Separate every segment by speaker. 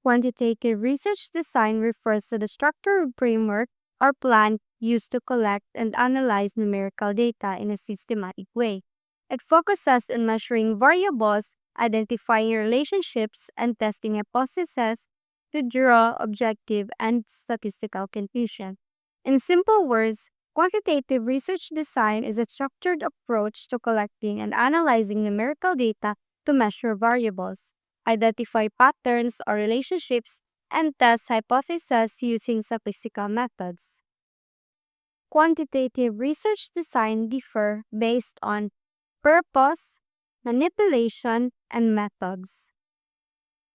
Speaker 1: Quantitative research design refers to the structured framework or plan used to collect and analyze numerical data in a systematic way. It focuses on measuring variables, identifying relationships, and testing hypotheses to draw objective and statistical conclusions. In simple words, quantitative research design is a structured approach to collecting and analyzing numerical data to measure variables, identify patterns or relationships, and test hypotheses using statistical methods. Quantitative research design differ based on purpose, manipulation, and methods.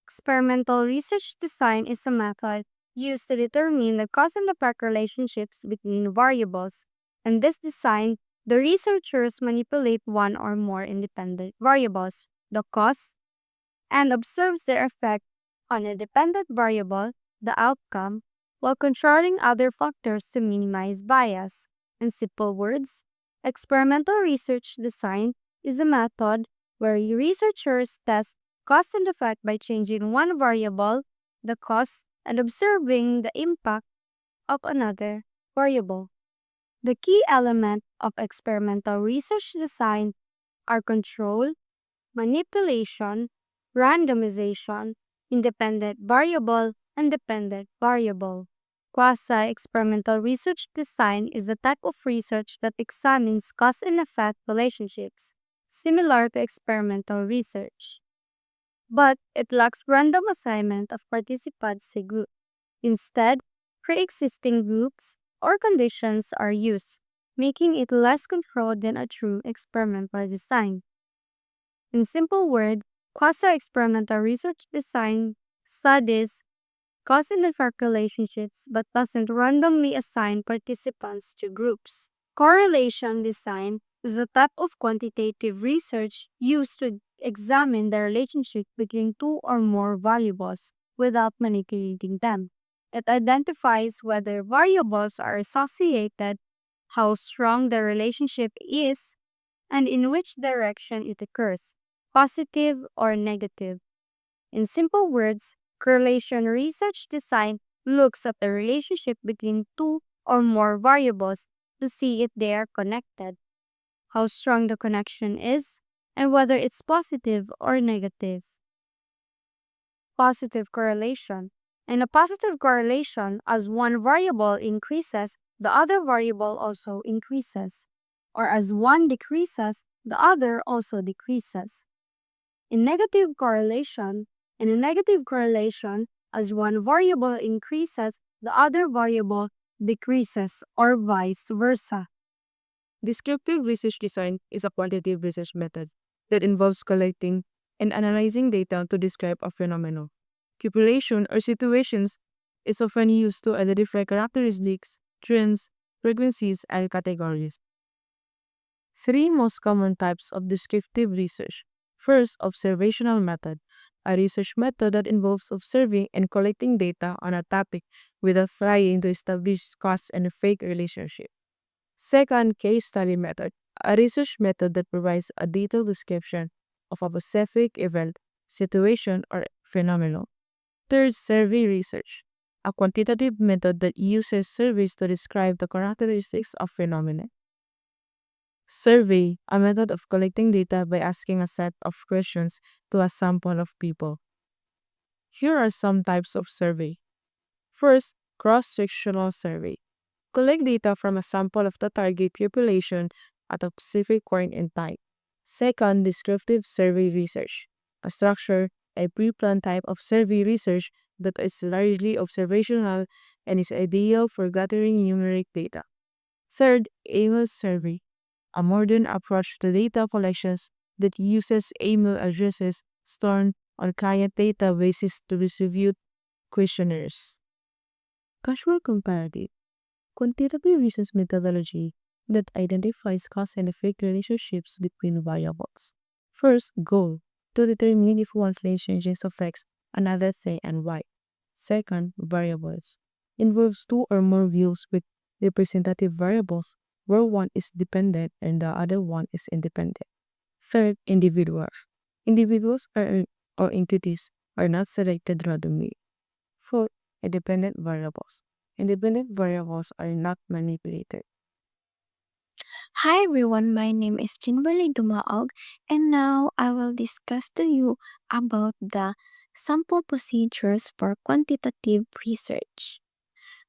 Speaker 1: Experimental research design is a method used to determine the cause and effect relationships between variables. In this design, the researchers manipulate one or more independent variables, the cause, and observes their effect on a dependent variable, the outcome, while controlling other factors to minimize bias. In simple words, experimental research design is a method where researchers test cause and effect by changing one variable, the cause, and observing the impact of another variable. The key element of experimental research design are control, manipulation, randomization, independent variable, and dependent variable. Quasi-experimental research design is a type of research that examines cause and effect relationships, similar to experimental research. But it lacks random assignment of participants to groups. Instead, pre-existing groups or conditions are used, making it less controlled than a true experimental design. In simple words, quasi-experimental research design studies cause and effect relationships but doesn't randomly assign participants to groups. Correlation design is a type of quantitative research used to examine the relationship between two or more variables without manipulating them. It identifies whether variables are associated, how strong the relationship is, and in which direction it occurs, positive or negative. In simple words, correlation research design looks at the relationship between two or more variables to see if they are connected, how strong the connection is, and whether it's positive or negative. Positive correlation. In a positive correlation, as one variable increases, the other variable also increases. Or as one decreases, the other also decreases. In negative correlation, in a negative correlation, as one variable increases, the other variable decreases, or vice versa.
Speaker 2: Descriptive research design is a quantitative research method that involves collecting and analyzing data to describe a phenomenon. Population or situations is often used to identify characteristics, trends, frequencies, and categories. Three most common types of descriptive research. First, observational method, a research method that involves observing and collecting data on a topic without trying to establish cause and effect relationship. Second, case study method, a research method that provides a detailed description of a specific event, situation, or phenomenon. Third, survey research, a quantitative method that uses surveys to describe the characteristics of phenomena. Survey, a method of collecting data by asking a set of questions to a sample of people. Here are some types of survey. First, cross-sectional survey. Collect data from a sample of the target population at a specific point in time. Second, descriptive survey research, a structure, a pre-planned type of survey research that is largely observational and is ideal for gathering numeric data. Third, email survey, a modern approach to data collections that uses email addresses stored on client databases to distribute questionnaires. Casual comparative, quantitative research methodology that identifies cause and effect relationships between variables. First, goal, to determine if one thing changes affects another thing and why. Second, variables, involves two or more views with representative variables where one is dependent and the other one is independent. Third, individuals. Individuals or entities are not selected randomly. for independent variables. Independent variables are not manipulated.
Speaker 3: Hi everyone, my name is Kimberly DUMAOG, and now I will discuss to you about the sample procedures for quantitative research.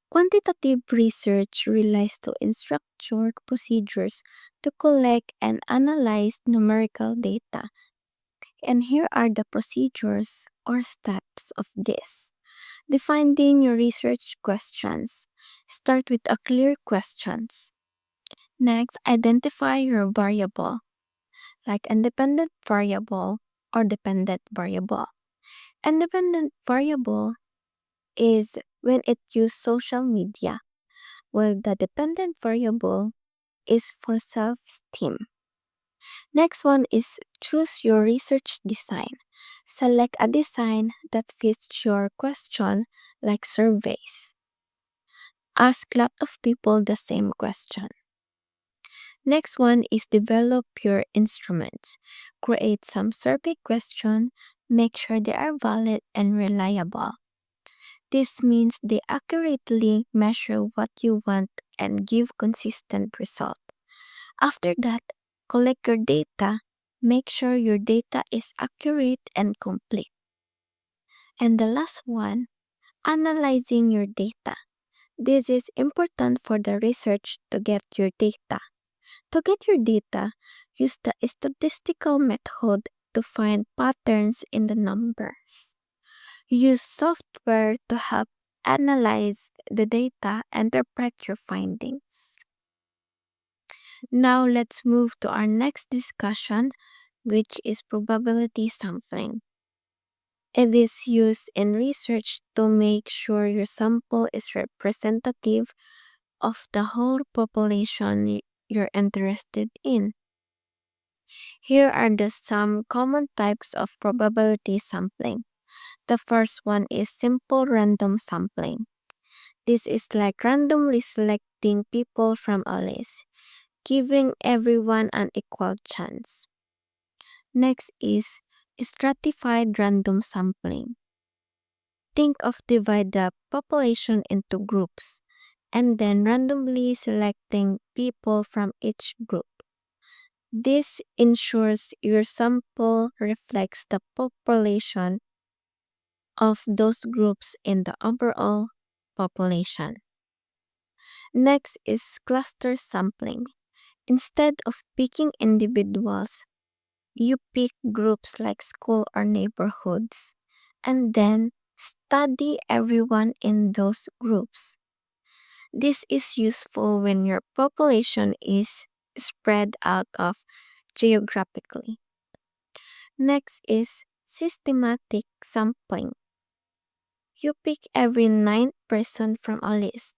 Speaker 3: Quantitative research relies on structured procedures to collect and analyze numerical data. And here are the procedures or steps of this. Defining your research questions. Start with a clear questions. Next, identify your variable, like independent variable or dependent variable. Independent variable is when it uses social media, while the dependent variable is for self-esteem. Next one is choose your research design. Select a design that fits your question, like surveys. Ask lot of people the same question. Next one is develop your instruments. Create some survey questions. Make sure they are valid and reliable. This means they accurately measure what you want and give consistent result. After that, collect your data. Make sure your data is accurate and complete. And the last one, analyzing your data. This is important for the research to get your data. To get your data, use the statistical method to find patterns in the numbers. Use software to help analyze the data and interpret your findings. Now let's move to our next discussion, which is probability sampling. It is used in research to make sure your sample is representative of the whole population you're interested in. Here are some common types of probability sampling. The first one is simple random sampling. This is like randomly selecting people from a list, giving everyone an equal chance. Next is stratified random sampling. Think of divide the population into groups and then randomly selecting people from each group. This ensures your sample reflects the population of those groups in the overall population. Next is cluster sampling. Instead of picking individuals, you pick groups like school or neighborhoods, and then study everyone in those groups. This is useful when your population is spread out of geographically. Next is systematic sampling. You pick every ninth person from a list.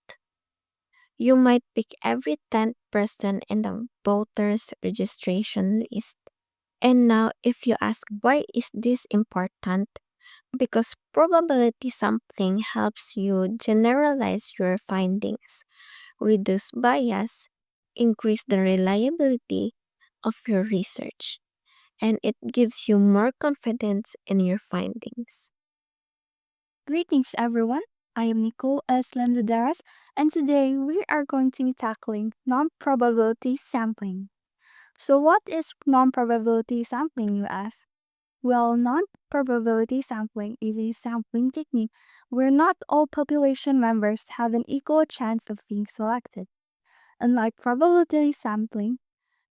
Speaker 3: You might pick every 10th person in the voters registration list. And now if you ask why is this important? Because probability sampling helps you generalize your findings, reduce bias, increase the reliability of your research, and it gives you more confidence in your findings.
Speaker 1: Greetings, everyone. I am Nicole S. LANZADERAS, and today we are going to be tackling non-probability sampling. So, what is non-probability sampling, you ask? Well, non-probability sampling is a sampling technique where not all population members have an equal chance of being selected. Unlike probability sampling,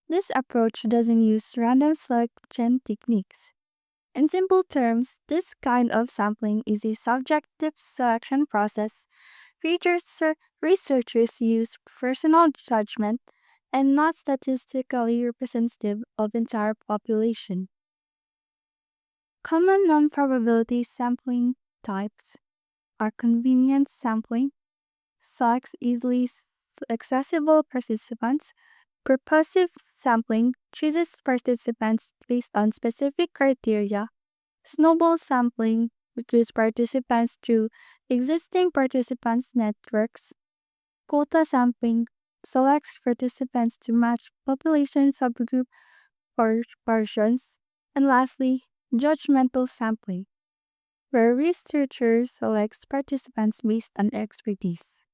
Speaker 1: this approach doesn't use random selection techniques. In simple terms, this kind of sampling is a subjective selection process. Researchers use personal judgment and not statistically representative of entire population. Common non-probability sampling types are convenience sampling, selects easily accessible participants. Purposive sampling chooses participants based on specific criteria. Snowball sampling recruits participants through existing participants' networks. Quota sampling selects participants to match population subgroup portions. And lastly, judgmental sampling where researchers select participants based on expertise.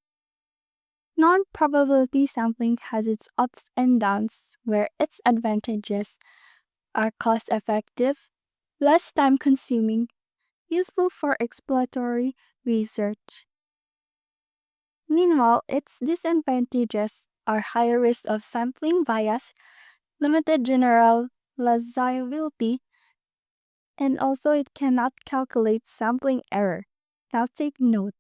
Speaker 1: Non-probability sampling has its ups and downs, where its advantages are cost-effective, less time-consuming, useful for exploratory research. Meanwhile, its disadvantages are higher risk of sampling bias, limited generalizability, and also it cannot calculate sampling error. Now take note.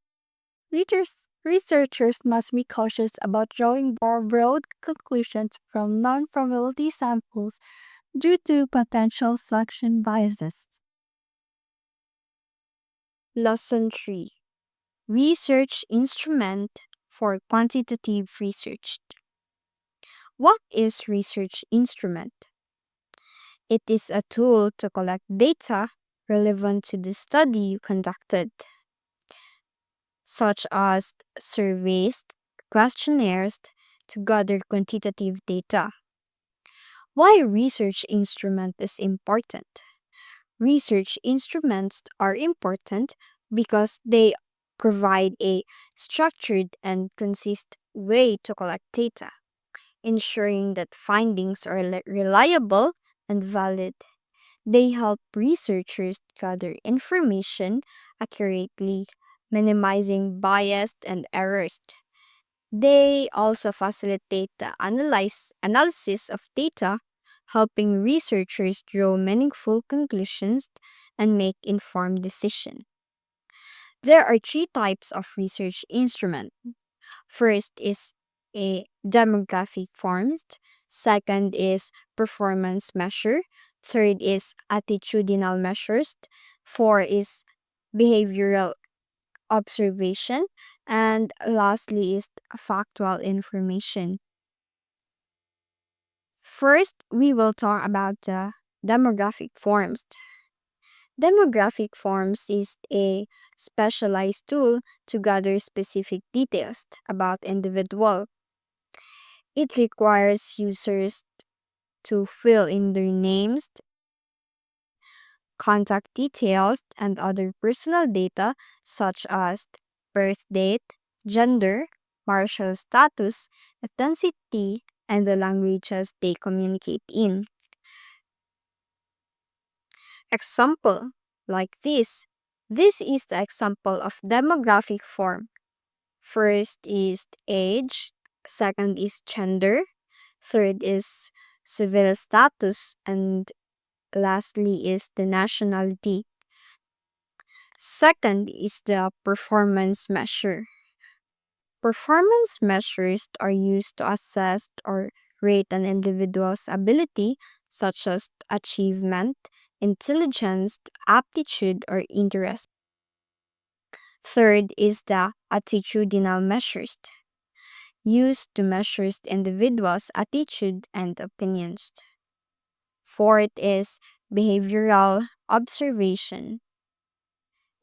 Speaker 1: Researchers must be cautious about drawing broad conclusions from non-probability samples due to potential selection biases.
Speaker 3: Lesson 3. Research Instrument for Quantitative Research. What is research instrument? It is a tool to collect data relevant to the study you conducted, such as surveys, questionnaires, to gather quantitative data. Why research instrument is important? Research instruments are important because they provide a structured and consistent way to collect data, ensuring that findings are reliable and valid. They help researchers gather information accurately, minimizing bias and errors. They also facilitate the analysis of data, helping researchers draw meaningful conclusions and make informed decisions. There are three types of research instruments. First is a demographic forms, second is performance measure, third is attitudinal measures, four is behavioral observation, and lastly is factual information. First, we will talk about the demographic forms. Demographic forms is a specialized tool to gather specific details about individual. It requires users to fill in their names, contact details, and other personal data such as birth date, gender, marital status, ethnicity, and the languages they communicate in. Example like this. This is the example of demographic form. First is age, second is gender, third is civil status, and lastly is the nationality. Second is the performance measure. Performance measures are used to assess or rate an individual's ability, such as achievement, intelligence, aptitude, or interest. Third is the attitudinal measures, used to measure the individual's attitude and opinions. Fourth is behavioral observation.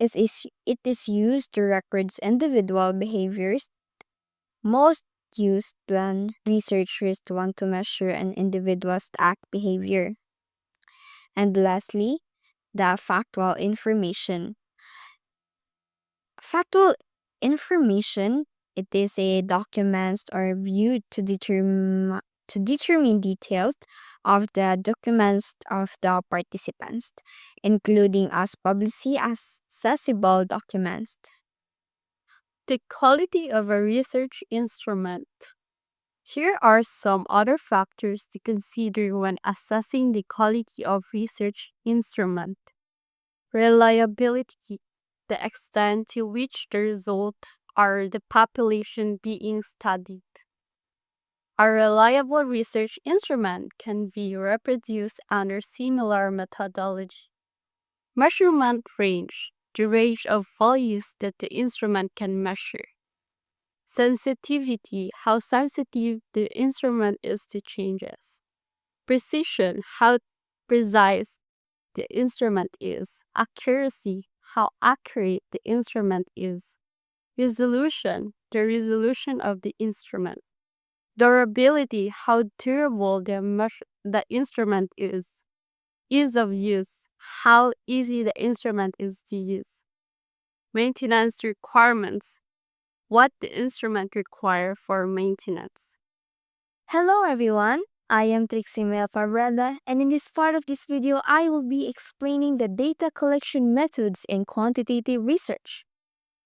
Speaker 3: It is used to record individual behaviors, most used when researchers want to measure an individual's act behavior. And lastly, the factual information. Factual information, it is a documents or viewed to determine details of the documents of the participants, including as publicly accessible documents.
Speaker 1: The quality of a research instrument. Here are some other factors to consider when assessing the quality of research instrument. Reliability, the extent to which the result are the population being studied. A reliable research instrument can be reproduced under similar methodology. Measurement range, the range of values that the instrument can measure. Sensitivity, how sensitive the instrument is to changes. Precision, how precise the instrument is. Accuracy, how accurate the instrument is. Resolution, the resolution of the instrument. Durability, how durable the instrument is. Ease of use, how easy the instrument is to use. Maintenance requirements. What the instrument require for maintenance.
Speaker 4: Hello everyone, I am FABURADA, and in this part of this video, I will be explaining the data collection methods in quantitative research.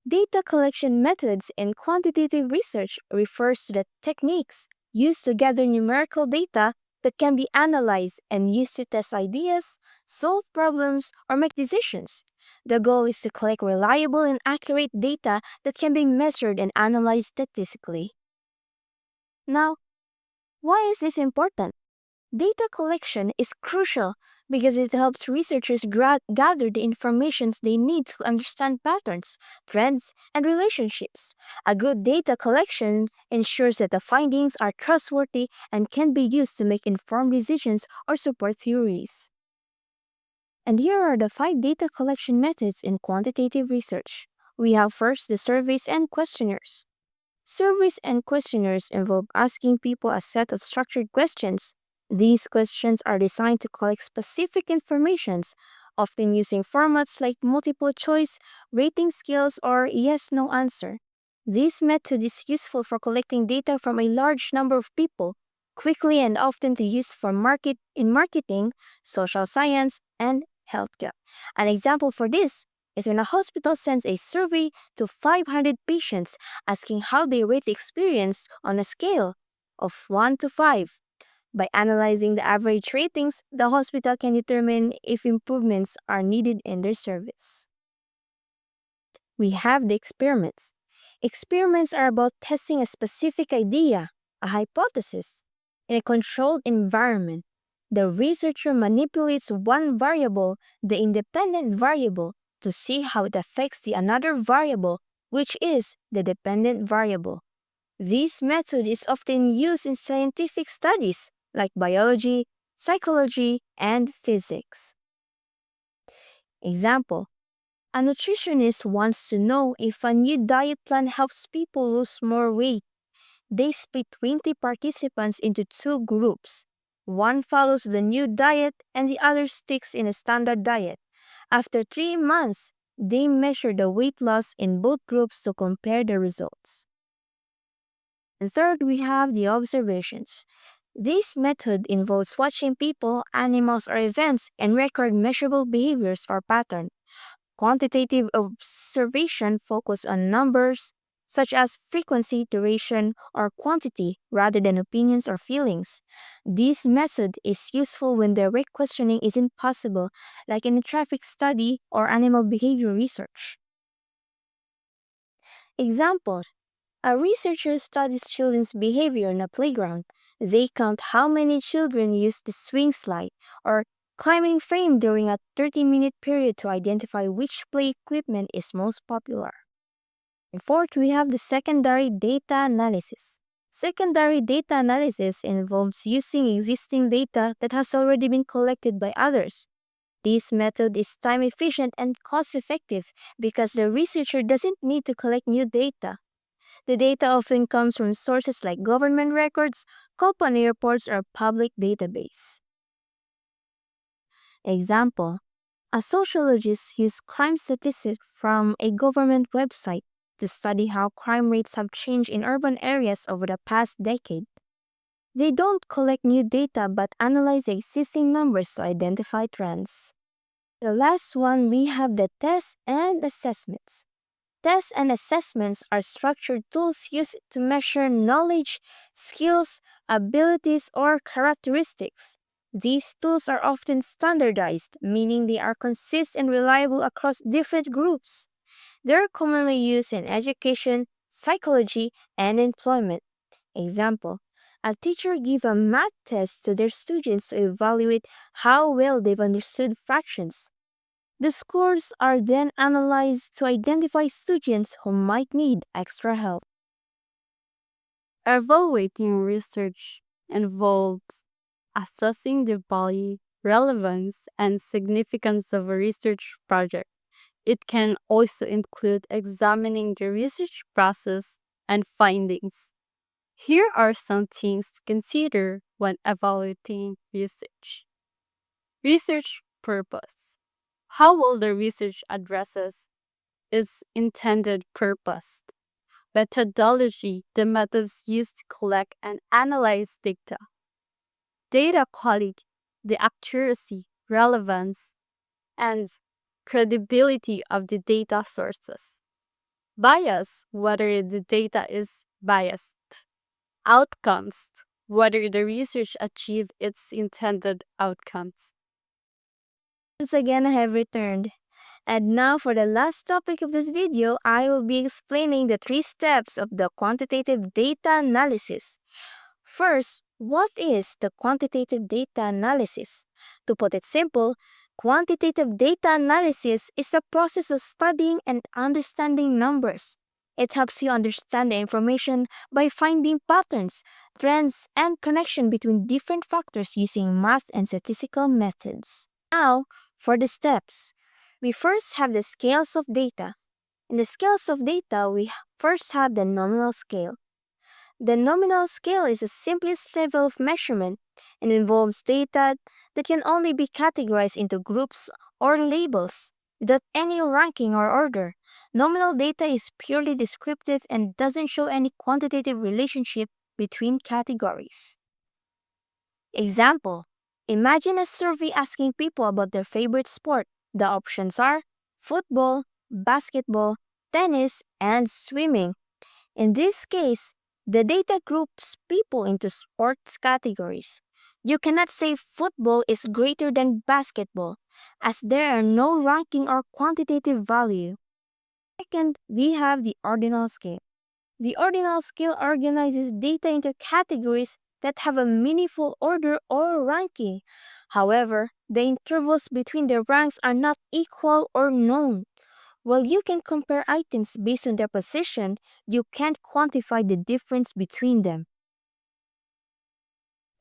Speaker 4: Data collection methods in quantitative research refers to the techniques used to gather numerical data that can be analyzed and used to test ideas, solve problems, or make decisions. The goal is to collect reliable and accurate data that can be measured and analyzed statistically. Now, why is this important? Data collection is crucial because it helps researchers gather the information they need to understand patterns, trends, and relationships. A good data collection ensures that the findings are trustworthy and can be used to make informed decisions or support theories. And here are the 5 data collection methods in quantitative research. We have first the surveys and questionnaires. Surveys and questionnaires involve asking people a set of structured questions. These questions are designed to collect specific information, often using formats like multiple choice, rating scales, or yes-no answer. This method is useful for collecting data from a large number of people, quickly and often to use for marketing, social science, and healthcare. An example for this is when a hospital sends a survey to 500 patients asking how they rate the experience on a scale of 1 to 5. By analyzing the average ratings, the hospital can determine if improvements are needed in their service. We have the experiments. Experiments are about testing a specific idea, a hypothesis, in a controlled environment. The researcher manipulates one variable, the independent variable, to see how it affects the another variable, which is the dependent variable. This method is often used in scientific studies like biology, psychology, and physics. Example: a nutritionist wants to know if a new diet plan helps people lose more weight. They split 20 participants into 2 groups. One follows the new diet and the other sticks in a standard diet. After 3 months, they measure the weight loss in both groups to compare the results. And third, we have the observations. This method involves watching people, animals, or events and record measurable behaviors or patterns. Quantitative observation focus on numbers, such as frequency, duration, or quantity, rather than opinions or feelings. This method is useful when direct questioning isn't possible, like in a traffic study or animal behavior research. Example: a researcher studies children's behavior in a playground. They count how many children use the swing slide or climbing frame during a 30-minute period to identify which play equipment is most popular. And fourth, we have the secondary data analysis. Secondary data analysis involves using existing data that has already been collected by others. This method is time efficient and cost effective because the researcher doesn't need to collect new data. The data often comes from sources like government records, company reports, or public database. Example: a sociologist used crime statistics from a government website to study how crime rates have changed in urban areas over the past decade. They don't collect new data but analyze existing numbers to identify trends. The last one, we have the tests and assessments. Tests and assessments are structured tools used to measure knowledge, skills, abilities, or characteristics. These tools are often standardized, meaning they are consistent and reliable across different groups. They are commonly used in education, psychology, and employment. Example: a teacher gives a math test to their students to evaluate how well they've understood fractions. The scores are then analyzed to identify students who might need extra help.
Speaker 1: Evaluating research involves assessing the value, relevance, and significance of a research project. It can also include examining the research process and findings. Here are some things to consider when evaluating research. Research purpose. How will the research addresses its intended purpose. Methodology, the methods used to collect and analyze data. Data quality, the accuracy, relevance, and credibility of the data sources. Bias, whether the data is biased. Outcomes, whether the research achieved its intended outcomes.
Speaker 4: Once again, I have returned. And now for the last topic of this video, I will be explaining the 3 steps of the quantitative data analysis. First, what is the quantitative data analysis? To put it simple, quantitative data analysis is the process of studying and understanding numbers. It helps you understand the information by finding patterns, trends, and connection between different factors using math and statistical methods. Now, for the steps. We first have the scales of data. In the scales of data, we first have the nominal scale. The nominal scale is the simplest level of measurement and involves data that can only be categorized into groups or labels without any ranking or order. Nominal data is purely descriptive and doesn't show any quantitative relationship between categories. Example: imagine a survey asking people about their favorite sport. The options are football, basketball, tennis, and swimming. In this case, the data groups people into sports categories. You cannot say football is greater than basketball, as there are no ranking or quantitative value. Second, we have the ordinal scale. The ordinal scale organizes data into categories that have a meaningful order or ranking. However, the intervals between the ranks are not equal or known. While you can compare items based on their position, you can't quantify the difference between them.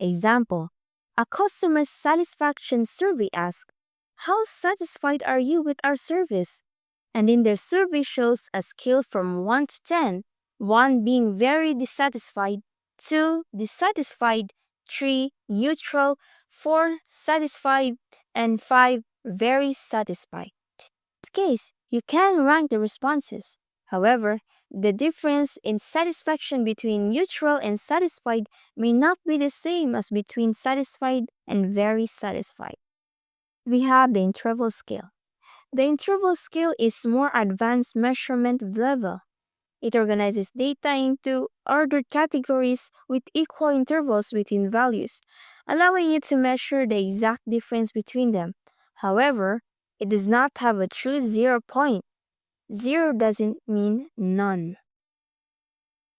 Speaker 4: Example: a customer satisfaction survey asks, "How satisfied are you with our service?" And in their survey shows a scale from 1 to 10, 1 being very dissatisfied, 2 dissatisfied, 3 neutral, 4 satisfied, and 5 very satisfied. In this case, you can rank the responses. However, the difference in satisfaction between neutral and satisfied may not be the same as between satisfied and very satisfied. We have the interval scale. The interval scale is more advanced measurement level. It organizes data into ordered categories with equal intervals between values, allowing you to measure the exact difference between them. However, it does not have a true 0 point. 0 doesn't mean none.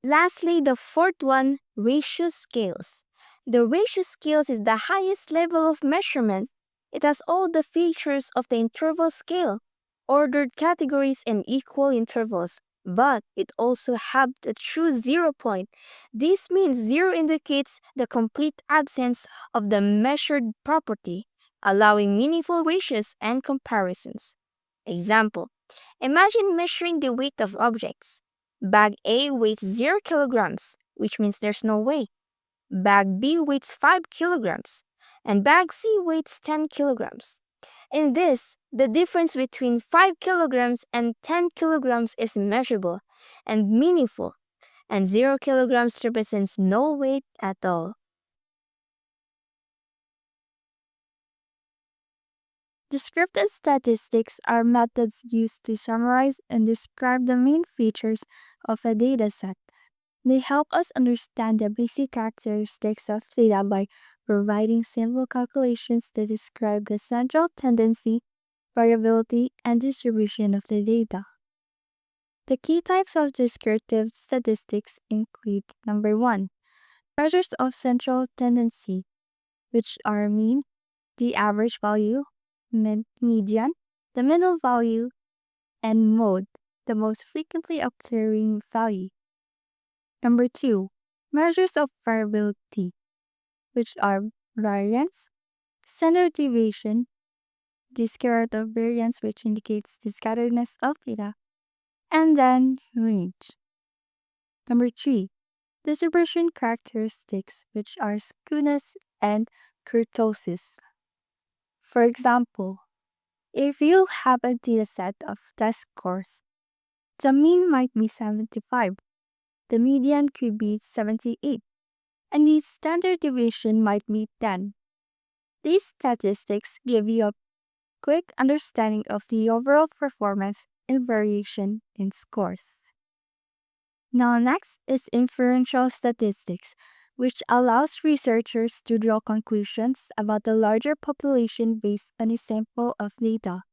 Speaker 4: Lastly, the fourth one, ratio scales. The ratio scales is the highest level of measurement. It has all the features of the interval scale, ordered categories and equal intervals, but it also has the true 0 point. This means 0 indicates the complete absence of the measured property, allowing meaningful ratios and comparisons. Example: imagine measuring the weight of objects. Bag A weighs 0 kilograms, which means there's no weight. Bag B weighs 5 kilograms, and bag C weighs 10 kilograms. In this, the difference between 5 kilograms and 10 kilograms is measurable and meaningful, and 0 kilograms represents no weight at all.
Speaker 1: Descriptive statistics are methods used to summarize and describe the main features of a dataset. They help us understand the basic characteristics of data by providing simple calculations that describe the central tendency, variability, and distribution of the data. The key types of descriptive statistics include: number 1, measures of central tendency, which are mean, the average value, median, the middle value, and mode, the most frequently occurring value. Number 2, measures of variability, which are variance, standard deviation, the square root of variance, which indicates the scatteredness of data, and then range. Number 3, distribution characteristics, which are skewness and kurtosis. For example, if you have a dataset of test scores, The mean might be 75, the median could be 78, and the standard deviation might be 10. These statistics give you a quick understanding of the overall performance and variation in scores. Now next is inferential statistics, which allows researchers to draw conclusions about the larger population based on a sample of data.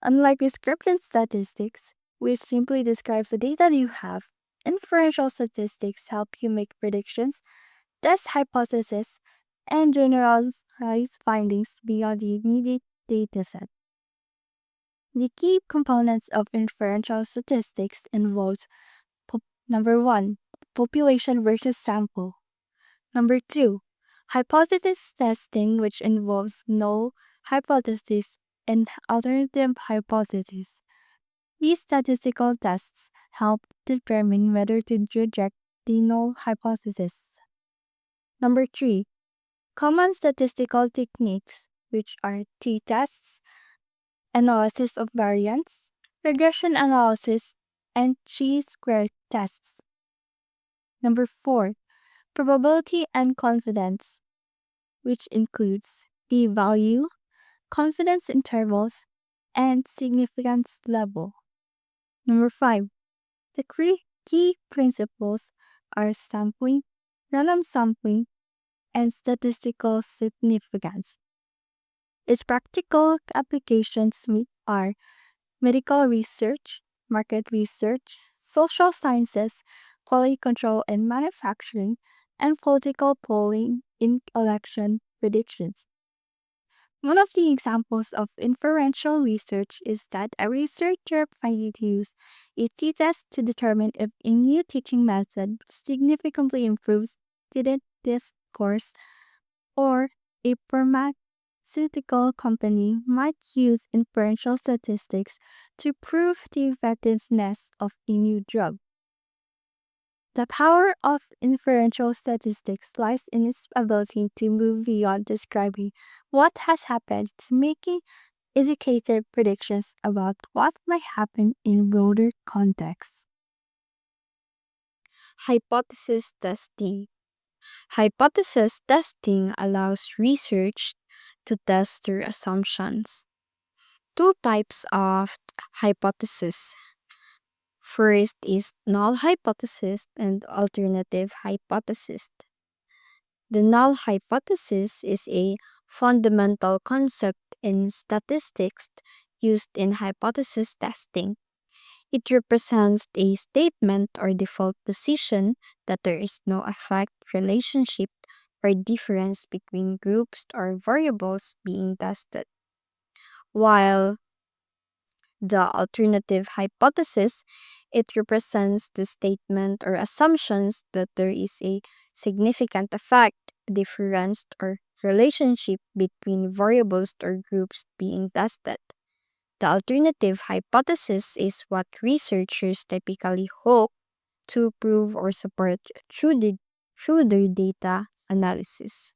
Speaker 1: Unlike descriptive statistics, which simply describes the data you have, inferential statistics help you make predictions, test hypotheses, and generalize findings beyond the immediate dataset. The key components of inferential statistics involves number 1, population versus sample. Number 2, hypothesis testing, which involves null hypothesis and alternative hypothesis. These statistical tests help determine whether to reject the null hypothesis. Number 3, common statistical techniques, which are t-tests, analysis of variance, regression analysis, and chi-square tests. Number 4, probability and confidence, which includes p-value, confidence intervals, and significance level. Number 5, the key principles are sampling, random sampling, and statistical significance. Its practical applications are medical research, market research, social sciences, quality control and manufacturing, and political polling in election predictions. One of the examples of inferential research is that a researcher might use a t-test to determine if a new teaching method significantly improves student test scores, or a pharmaceutical company might use inferential statistics to prove the effectiveness of a new drug. The power of inferential statistics lies in its ability to move beyond describing what has happened to making educated predictions about what might happen in broader contexts.
Speaker 3: Hypothesis testing. Hypothesis testing allows research to test their assumptions. Two types of hypothesis. First is null hypothesis and alternative hypothesis. The null hypothesis is a fundamental concept in statistics used in hypothesis testing. It represents a statement or default position that there is no effect, relationship, or difference between groups or variables being tested. While the alternative hypothesis, it represents the statement or assumptions that there is a significant effect, difference, or relationship between variables or groups being tested. The alternative hypothesis is what researchers typically hope to prove or support through their data analysis.